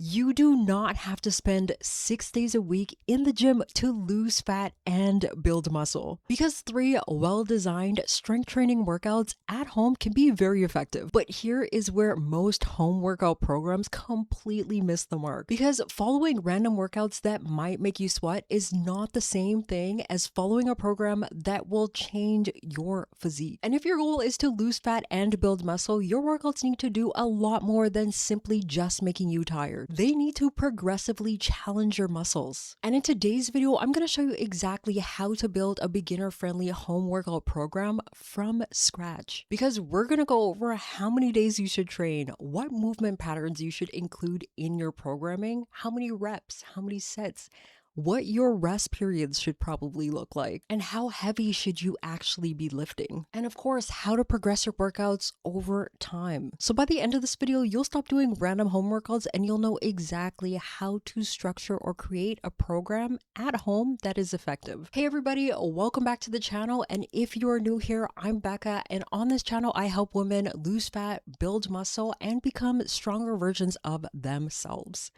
You do not have to spend 6 days a week in the gym to lose fat and build muscle. Because 3 well-designed strength training workouts at home can be very effective. But here is where most home workout programs completely miss the mark. Because following random workouts that might make you sweat is not the same thing as following a program that will change your physique. And if your goal is to lose fat and build muscle, your workouts need to do a lot more than simply just making you tired. They need to progressively challenge your muscles. And in today's video, I'm going to show you exactly how to build a beginner-friendly home workout program from scratch. Because we're going to go over how many days you should train, what movement patterns you should include in your programming, how many reps, how many sets, what your rest periods should probably look like, and how heavy should you actually be lifting, and of course, how to progress your workouts over time. So by the end of this video, you'll stop doing random home workouts and you'll know exactly how to structure or create a program at home that is effective. Hey everybody, welcome back to the channel, and if you are new here, I'm Becca, and on this channel, I help women lose fat, build muscle, and become stronger versions of themselves.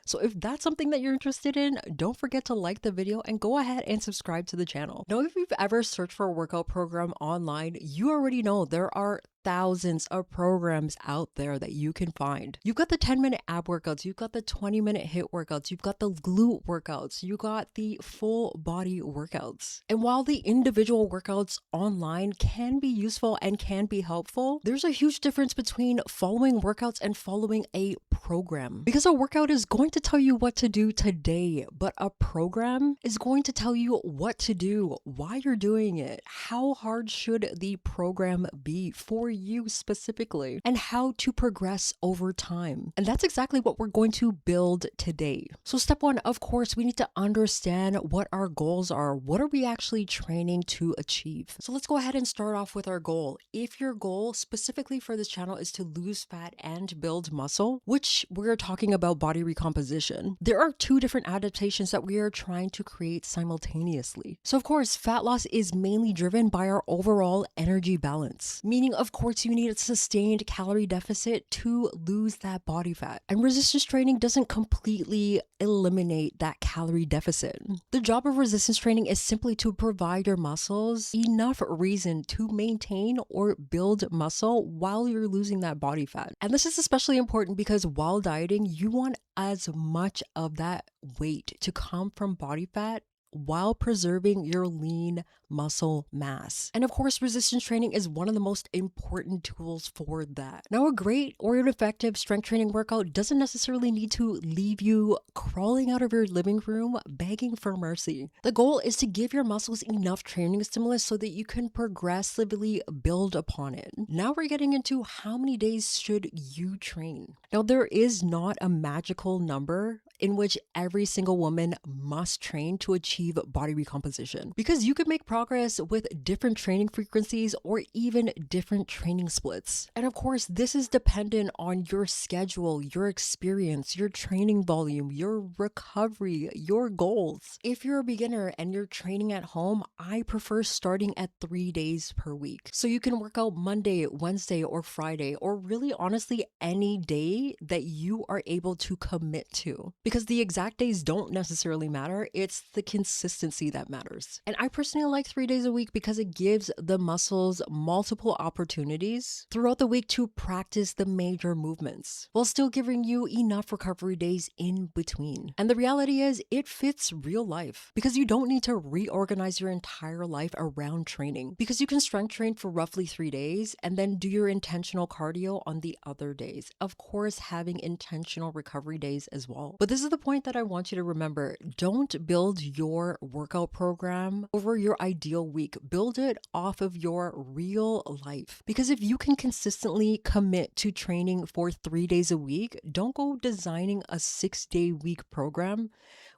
So if that's something that you're interested in, don't forget to like the video and go ahead and subscribe to the channel. Now, if you've ever searched for a workout program online, you already know there are thousands of programs out there that you can find. You've got the 10-minute ab workouts, you've got the 20-minute HIIT workouts, you've got the glute workouts, you got the full body workouts. And while the individual workouts online can be useful and can be helpful, there's a huge difference between following workouts and following a program. Because a workout is going to tell you what to do today, but a program is going to tell you what to do, why you're doing it, how hard should the program be for you specifically, and how to progress over time. And that's exactly what we're going to build today. So step one, of course, we need to understand what our goals are. What are we actually training to achieve? So let's go ahead and start off with our goal. If your goal specifically for this channel is to lose fat and build muscle, which we're talking about body recomposition, there are 2 different adaptations that we are trying to create simultaneously. So of course, fat loss is mainly driven by our overall energy balance, meaning of course you need a sustained calorie deficit to lose that body fat. And resistance training doesn't completely eliminate that calorie deficit. The job of resistance training is simply to provide your muscles enough reason to maintain or build muscle while you're losing that body fat. And this is especially important because while dieting, you want as much of that weight to come from body fat while preserving your lean muscle mass. And of course, resistance training is one of the most important tools for that. Now, a great or an effective strength training workout doesn't necessarily need to leave you crawling out of your living room begging for mercy. The goal is to give your muscles enough training stimulus so that you can progressively build upon it. Now we're getting into how many days should you train. Now, there is not a magical number in which every single woman must train to achieve body recomposition, because you could make progress with different training frequencies or even different training splits. And of course, this is dependent on your schedule, your experience, your training volume, your recovery, your goals. If you're a beginner and you're training at home, I prefer starting at 3 days per week. So you can work out Monday, Wednesday, or Friday, or really honestly any day that you are able to commit to. Because the exact days don't necessarily matter, it's the consistency that matters. And I personally like 3 days a week because it gives the muscles multiple opportunities throughout the week to practice the major movements while still giving you enough recovery days in between. And the reality is it fits real life because you don't need to reorganize your entire life around training, because you can strength train for roughly 3 days and then do your intentional cardio on the other days. Of course, having intentional recovery days as well. But this is the point that I want you to remember. Don't build your workout program over your ideal week. Build it off of your real life. Because if you can consistently commit to training for 3 days a week, don't go designing a 6-day week program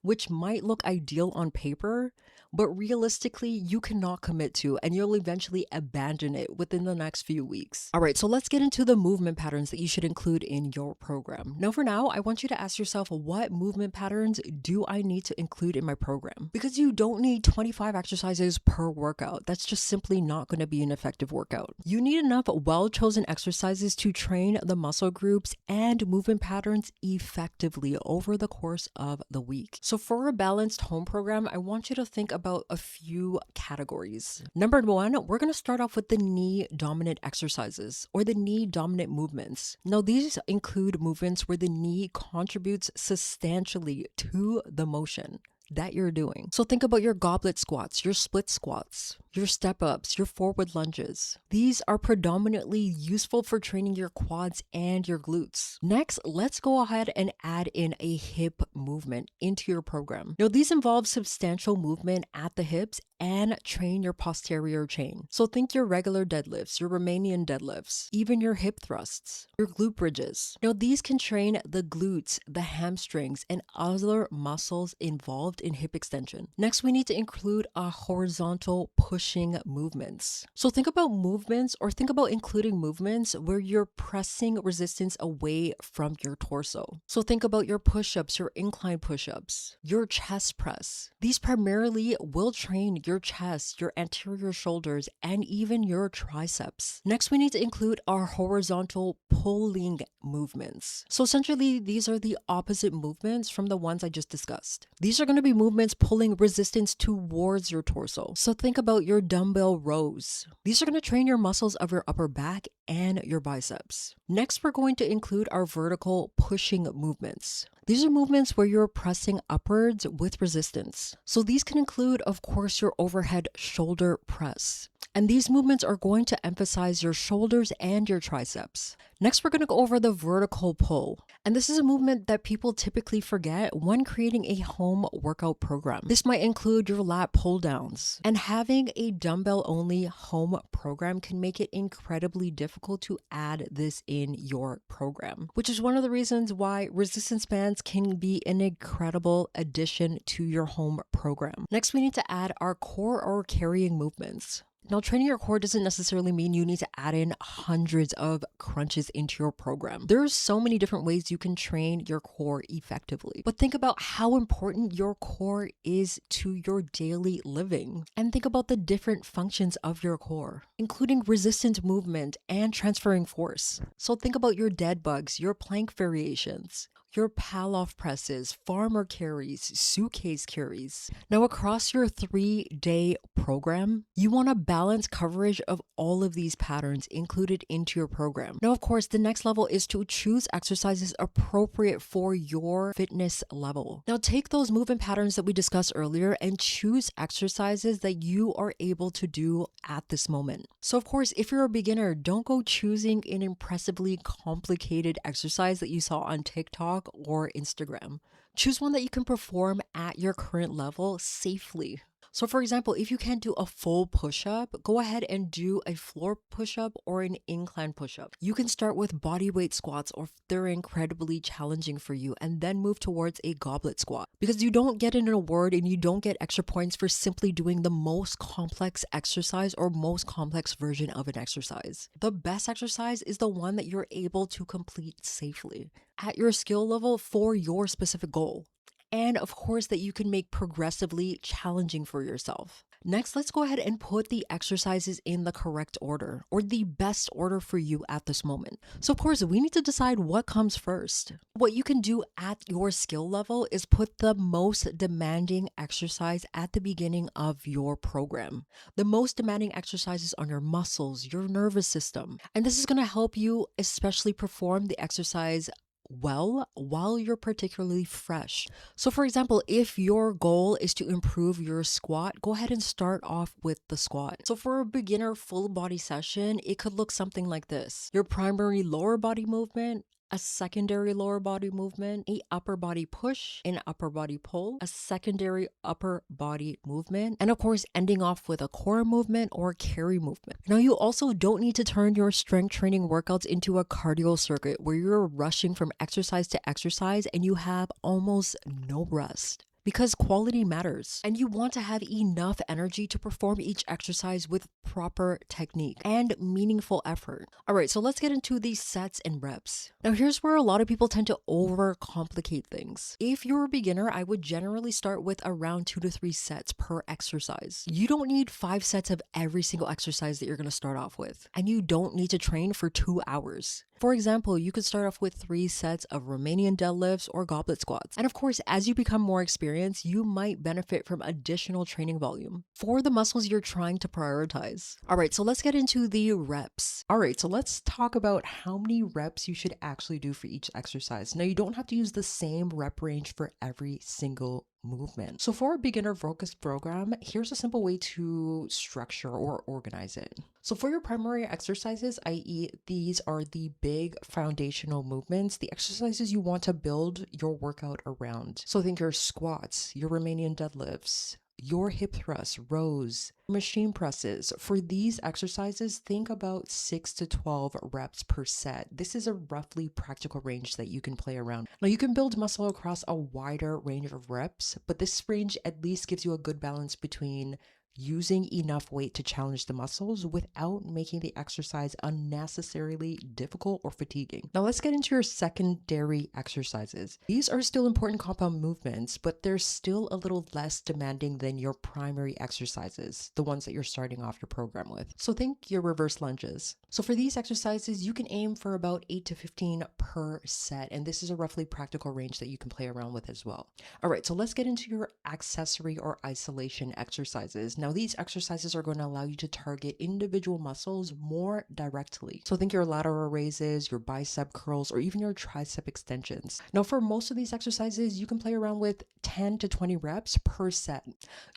which might look ideal on paper, but realistically, you cannot commit to, and you'll eventually abandon it within the next few weeks. All right, so let's get into the movement patterns that you should include in your program. Now, for now, I want you to ask yourself, what movement patterns do I need to include in my program? Because you don't need 25 exercises per workout. That's just simply not going to be an effective workout. You need enough well-chosen exercises to train the muscle groups and movement patterns effectively over the course of the week. So for a balanced home program, I want you to think about a few categories. Number one, we're going to start off with the knee dominant exercises or the knee dominant movements. Now, these include movements where the knee contributes substantially to the motion that you're doing. So think about your goblet squats, your split squats, your step ups, your forward lunges. These are predominantly useful for training your quads and your glutes. Next, let's go ahead and add in a hip movement into your program. Now, these involve substantial movement at the hips and train your posterior chain. So think your regular deadlifts, your Romanian deadlifts, even your hip thrusts, your glute bridges. Now, these can train the glutes, the hamstrings, and other muscles involved in hip extension. Next, we need to include a horizontal pushing movements. So think about movements, or think about including movements where you're pressing resistance away from your torso. So think about your push-ups, your incline push-ups, your chest press. These primarily will train your chest, your anterior shoulders, and even your triceps. Next, we need to include our horizontal pulling movements. So essentially, these are the opposite movements from the ones I just discussed. These are going to be movements pulling resistance towards your torso. So think about your dumbbell rows. These are going to train your muscles of your upper back and your biceps. Next, we're going to include our vertical pushing movements. These are movements where you're pressing upwards with resistance. So these can include, of course, your overhead shoulder press. And these movements are going to emphasize your shoulders and your triceps. Next, we're going to go over the vertical pull. And this is a movement that people typically forget when creating a home workout program. This might include your lat pull downs. And having a dumbbell only home program can make it incredibly difficult to add this in your program, which is one of the reasons why resistance bands can be an incredible addition to your home program. Next, we need to add our core or carrying movements. Now, training your core doesn't necessarily mean you need to add in hundreds of crunches into your program. There are so many different ways you can train your core effectively. But think about how important your core is to your daily living. And think about the different functions of your core, including resistant movement and transferring force. So think about your dead bugs, your plank variations, your Pallof presses, farmer carries, suitcase carries. Now, across your 3-day program, you want to balance coverage of all of these patterns included into your program. Now, of course, the next level is to choose exercises appropriate for your fitness level. Now, take those movement patterns that we discussed earlier and choose exercises that you are able to do at this moment. So, of course, if you're a beginner, don't go choosing an impressively complicated exercise that you saw on TikTok or Instagram. Choose one that you can perform at your current level safely. So for example, if you can't do a full push-up, go ahead and do a floor push-up or an incline push-up. You can start with body weight squats, or if they're incredibly challenging for you, and then move towards a goblet squat. Because you don't get an award and you don't get extra points for simply doing the most complex exercise or most complex version of an exercise. The best exercise is the one that you're able to complete safely at your skill level for your specific goal. And of course, that you can make progressively challenging for yourself. Next, let's go ahead and put the exercises in the correct order, or the best order for you at this moment. So of course, we need to decide what comes first. What you can do at your skill level is put the most demanding exercise at the beginning of your program. The most demanding exercises on your muscles, your nervous system. And this is going to help you especially perform the exercise well while you're particularly fresh. So for example, if your goal is to improve your squat, go ahead and start off with the squat. So for a beginner full body session, it could look something like this: your primary lower body movement, a secondary lower body movement, a upper body push, an upper body pull, a secondary upper body movement, and of course ending off with a core movement or carry movement. Now, you also don't need to turn your strength training workouts into a cardio circuit where you're rushing from exercise to exercise and you have almost no rest. because quality matters. And you want to have enough energy to perform each exercise with proper technique and meaningful effort. All right, so let's get into these sets and reps. Now, here's where a lot of people tend to overcomplicate things. If you're a beginner, I would generally start with around 2 to 3 sets per exercise. You don't need 5 sets of every single exercise that you're going to start off with, and you don't need to train for 2 hours. For example, you could start off with 3 sets of Romanian deadlifts or goblet squats. And of course, as you become more experienced, you might benefit from additional training volume for the muscles you're trying to prioritize. All right, so let's get into the reps. All right, so let's talk about how many reps you should actually do for each exercise. Now, you don't have to use the same rep range for every single movement. So for a beginner focused program, here's a simple way to structure or organize it. So for your primary exercises, i.e. these are the big foundational movements, the exercises you want to build your workout around. So think your squats, your Romanian deadlifts, your hip thrusts, rows, machine presses. For these exercises, think about 6 to 12 reps per set. This is a roughly practical range that you can play around. Now, you can build muscle across a wider range of reps, but this range at least gives you a good balance between using enough weight to challenge the muscles without making the exercise unnecessarily difficult or fatiguing. Now let's get into your secondary exercises. These are still important compound movements, but they're still a little less demanding than your primary exercises, the ones that you're starting off your program with. So think your reverse lunges. So for these exercises, you can aim for about 8 to 15 per set, and this is a roughly practical range that you can play around with as well. All right, so let's get into your accessory or isolation exercises. Now, these exercises are going to allow you to target individual muscles more directly. So think your lateral raises, your bicep curls, or even your tricep extensions. Now, for most of these exercises, you can play around with 10 to 20 reps per set.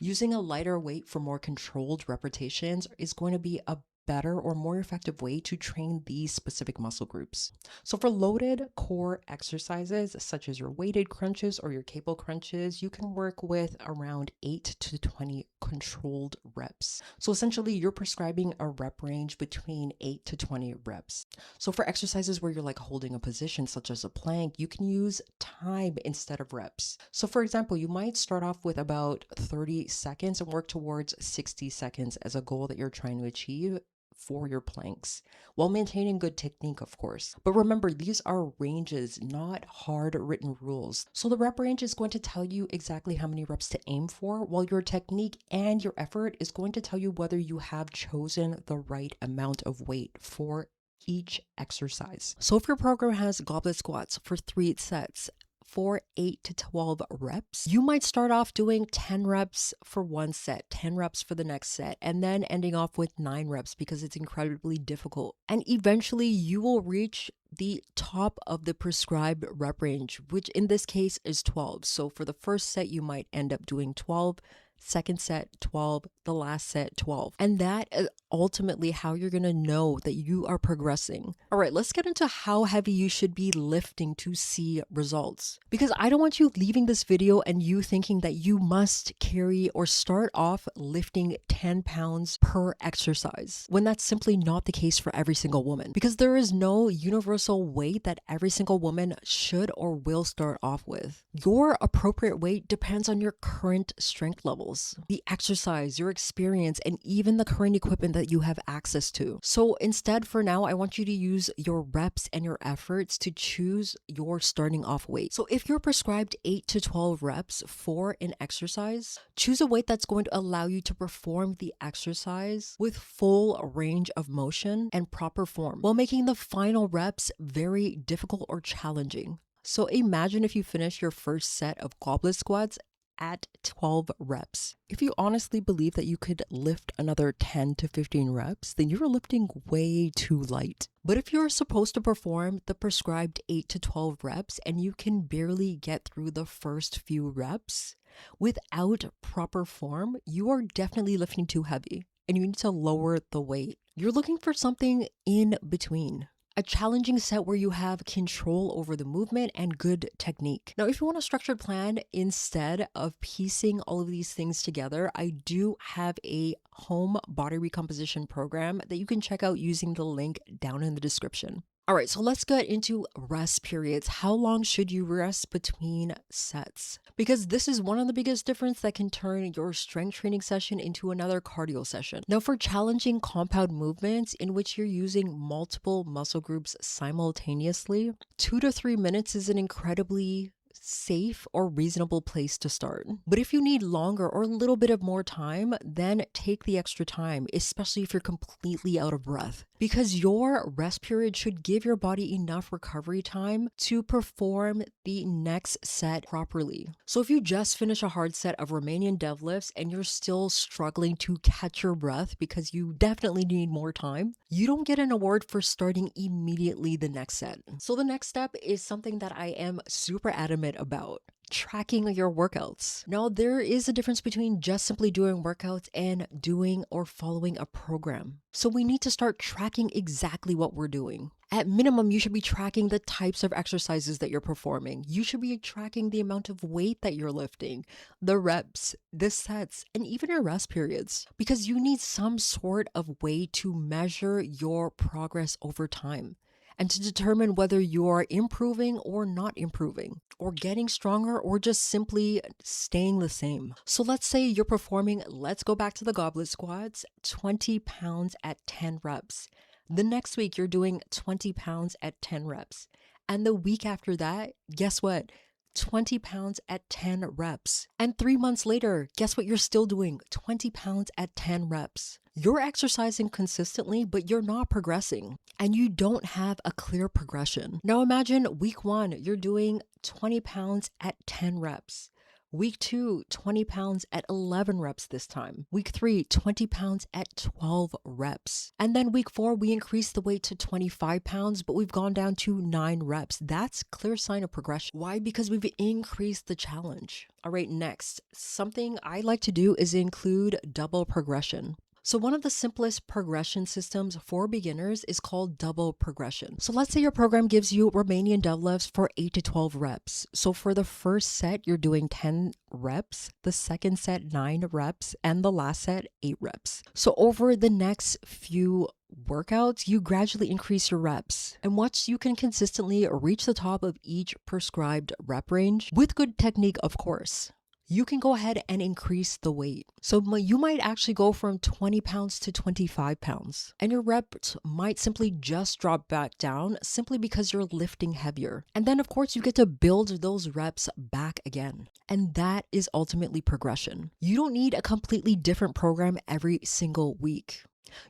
Using a lighter weight for more controlled repetitions is going to be a better or more effective way to train these specific muscle groups. So for loaded core exercises, such as your weighted crunches or your cable crunches, you can work with around 8 to 20 controlled reps. So essentially, you're prescribing a rep range between 8 to 20 reps. So for exercises where you're like holding a position, such as a plank, you can use time instead of reps. So for example, you might start off with about 30 seconds and work towards 60 seconds as a goal that you're trying to achieve for your planks, while maintaining good technique, of course. But remember, these are ranges, not hard written rules. So the rep range is going to tell you exactly how many reps to aim for, while your technique and your effort is going to tell you whether you have chosen the right amount of weight for each exercise. So if your program has goblet squats for 3 sets, for 8 to 12 reps, you might start off doing 10 reps for one set, 10 reps for the next set, and then ending off with 9 reps because it's incredibly difficult. And eventually you will reach the top of the prescribed rep range, which in this case is 12. So for the first set, you might end up doing 12, second set 12, the last set 12. And that is ultimately how you're going to know that you are progressing. All right, let's get into how heavy you should be lifting to see results. Because I don't want you leaving this video and you thinking that you must carry or start off lifting 10 pounds per exercise, when that's simply not the case for every single woman. Because there is no universal weight that every single woman should or will start off with. Your appropriate weight depends on your current strength levels, the exercise, your experience, and even the current equipment that you have access to. So instead, for now, I want you to use your reps and your efforts to choose your starting off weight. So if you're prescribed 8 to 12 reps for an exercise, choose a weight that's going to allow you to perform the exercise with full range of motion and proper form, while making the final reps very difficult or challenging. So imagine if you finish your first set of goblet squats at 12 reps. If you honestly believe that you could lift another 10 to 15 reps, then you're lifting way too light. But if you're supposed to perform the prescribed 8 to 12 reps and you can barely get through the first few reps without proper form, you are definitely lifting too heavy and you need to lower the weight. You're looking for something in between. A challenging set where you have control over the movement and good technique. Now, if you want a structured plan instead of piecing all of these things together, I do have a home body recomposition program that you can check out using the link down in the description. All right, so let's get into rest periods. How long should you rest between sets? Because this is one of the biggest difference that can turn your strength training session into another cardio session. Now, for challenging compound movements in which you're using multiple muscle groups simultaneously, 2 to 3 minutes is an incredibly safe or reasonable place to start. But if you need longer or a little bit of more time, then take the extra time, especially if you're completely out of breath. Because your rest period should give your body enough recovery time to perform the next set properly. So if you just finish a hard set of Romanian deadlifts and you're still struggling to catch your breath because you definitely need more time, you don't get an award for starting immediately the next set. So the next step is something that I am super adamant about: tracking your workouts. Now, there is a difference between just simply doing workouts and doing or following a program. So we need to start tracking exactly what we're doing. At minimum, you should be tracking the types of exercises that you're performing. You should be tracking the amount of weight that you're lifting, the reps, the sets, and even your rest periods, because you need some sort of way to measure your progress over time and to determine whether you're improving or not improving, or getting stronger, or just simply staying the same. So let's say you're performing, let's go back to the goblet squats, 20 pounds at 10 reps. The next week, you're doing 20 pounds at 10 reps. And the week after that, guess what? 20 pounds at 10 reps. And 3 months later, guess what you're still doing? 20 pounds at 10 reps. You're exercising consistently, but you're not progressing, and you don't have a clear progression. Now imagine week 1, you're doing 20 pounds at 10 reps. Week 2, 20 pounds at 11 reps this time. Week 3, 20 pounds at 12 reps. And then week 4, we increased the weight to 25 pounds, but we've gone down to 9 reps. That's a clear sign of progression. Why? Because we've increased the challenge. All right, next, something I like to do is include double progression. So one of the simplest progression systems for beginners is called double progression. So let's say your program gives you Romanian deadlifts for 8 to 12 reps. So for the first set, you're doing 10 reps, the second set, 9 reps, and the last set, 8 reps. So over the next few workouts, you gradually increase your reps. And once you can consistently reach the top of each prescribed rep range, with good technique, of course, you can go ahead and increase the weight. So you might actually go from 20 pounds to 25 pounds. And your reps might simply just drop back down simply because you're lifting heavier. And then, of course, you get to build those reps back again. And that is ultimately progression. You don't need a completely different program every single week.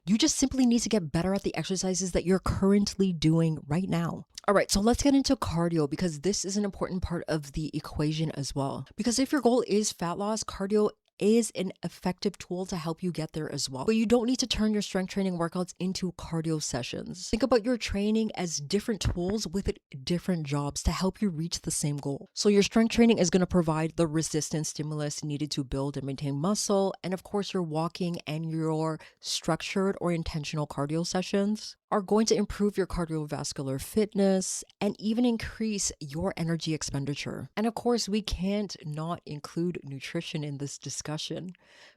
You just simply need to get better at the exercises that you're currently doing right now. All right, so let's get into cardio, because this is an important part of the equation as well. Because if your goal is fat loss, cardio is an effective tool to help you get there as well. But you don't need to turn your strength training workouts into cardio sessions. Think about your training as different tools with different jobs to help you reach the same goal. So your strength training is going to provide the resistance stimulus needed to build and maintain muscle. And of course, your walking and your structured or intentional cardio sessions are going to improve your cardiovascular fitness and even increase your energy expenditure. And of course, we can't not include nutrition in this discussion,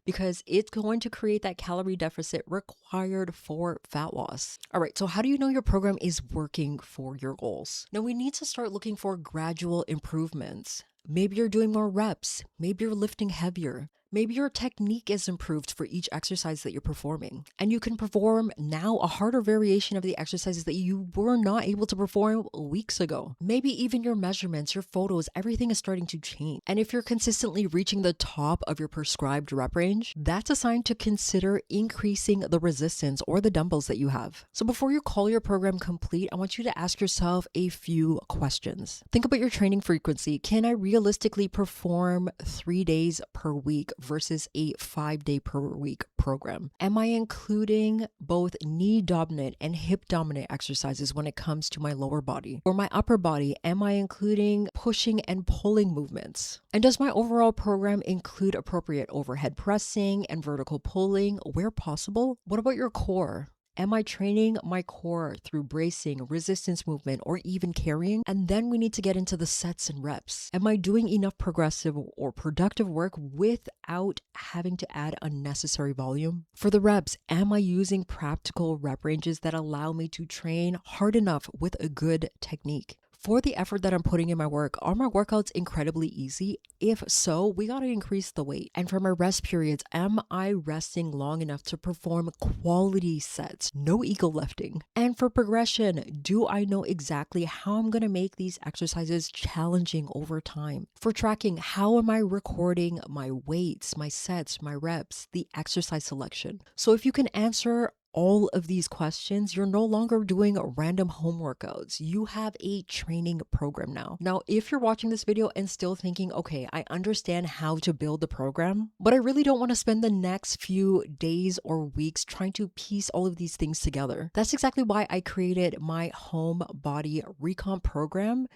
because it's going to create that calorie deficit required for fat loss. All right, so how do you know your program is working for your goals? Now, we need to start looking for gradual improvements. Maybe you're doing more reps. Maybe you're lifting heavier. Maybe your technique is improved for each exercise that you're performing, and you can perform now a harder variation of the exercises that you were not able to perform weeks ago. Maybe even your measurements, your photos, everything is starting to change. And if you're consistently reaching the top of your prescribed rep range, that's a sign to consider increasing the resistance or the dumbbells that you have. So before you call your program complete, I want you to ask yourself a few questions. Think about your training frequency. Can I realistically perform 3 days per week versus a 5-day per week program? Am I including both knee dominant and hip dominant exercises when it comes to my lower body? For my upper body, am I including pushing and pulling movements? And does my overall program include appropriate overhead pressing and vertical pulling where possible? What about your core? Am I training my core through bracing, resistance movement, or even carrying? And then we need to get into the sets and reps. Am I doing enough progressive or productive work without having to add unnecessary volume? For the reps, am I using practical rep ranges that allow me to train hard enough with a good technique? For the effort that I'm putting in my work, are my workouts incredibly easy? If so, we gotta increase the weight. And for my rest periods, am I resting long enough to perform quality sets? No ego lifting. And for progression, do I know exactly how I'm gonna make these exercises challenging over time? For tracking, how am I recording my weights, my sets, my reps, the exercise selection? So if you can answer all of these questions, you're no longer doing random home workouts. You have a training program now. Now, if you're watching this video and still thinking, okay, I understand how to build the program, but I really don't want to spend the next few days or weeks trying to piece all of these things together. That's exactly why I created my home body recomp program,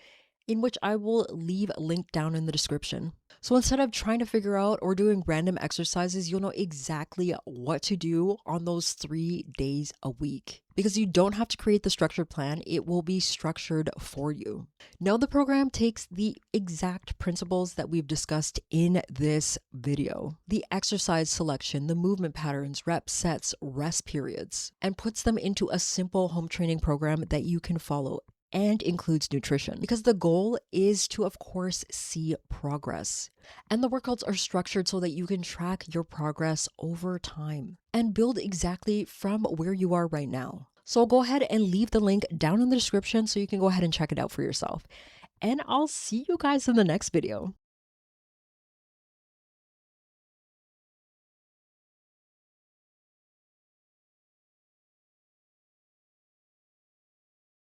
in which I will leave a link down in the description. So instead of trying to figure out or doing random exercises, you'll know exactly what to do on those 3 days a week. Because you don't have to create the structured plan, it will be structured for you. Now the program takes the exact principles that we've discussed in this video, the exercise selection, the movement patterns, reps, sets, rest periods, and puts them into a simple home training program that you can follow, and includes nutrition, because the goal is to, of course, see progress. And the workouts are structured so that you can track your progress over time and build exactly from where you are right now. So go ahead and leave the link down in the description so you can go ahead and check it out for yourself. And I'll see you guys in the next video.